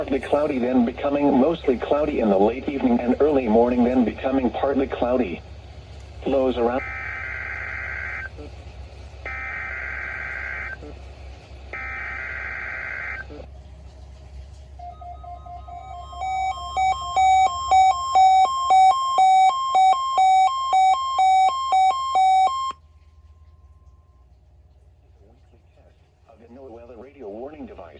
partly cloudy, then becoming mostly cloudy in the late evening and early morning, then becoming partly cloudy. Lows around. The NOAA radio warning device.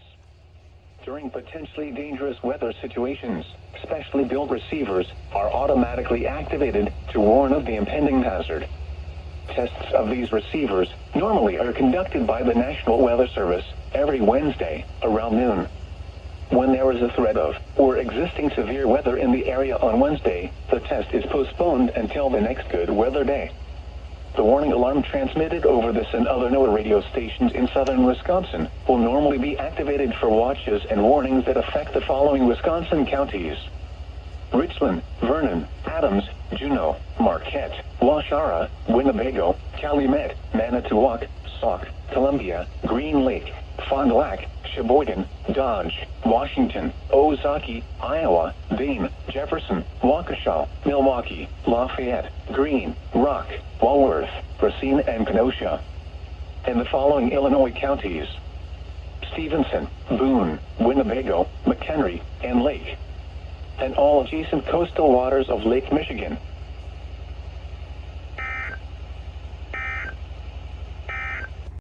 During potentially dangerous weather situations, specially built receivers are automatically activated to warn of the impending hazard. Tests of these receivers normally are conducted by the National Weather Service every Wednesday around noon. When there is a threat of or existing severe weather in the area on Wednesday, the test is postponed until the next good weather day. The warning alarm transmitted over this and other NOAA radio stations in southern Wisconsin will normally be activated for watches and warnings that affect the following Wisconsin counties: Richland, Vernon, Adams, Juneau, Marquette, Waushara, Winnebago, Calumet, Manitowoc, Sauk, Columbia, Green Lake, Fond du Lac, Sheboygan, Dodge, Washington, Ozaukee, Iowa, Dane, Jefferson, Waukesha, Milwaukee, Lafayette, Greene, Rock, Walworth, Racine, and Kenosha. And the following Illinois counties: Stevenson, Boone, Winnebago, McHenry, and Lake. And all adjacent coastal waters of Lake Michigan.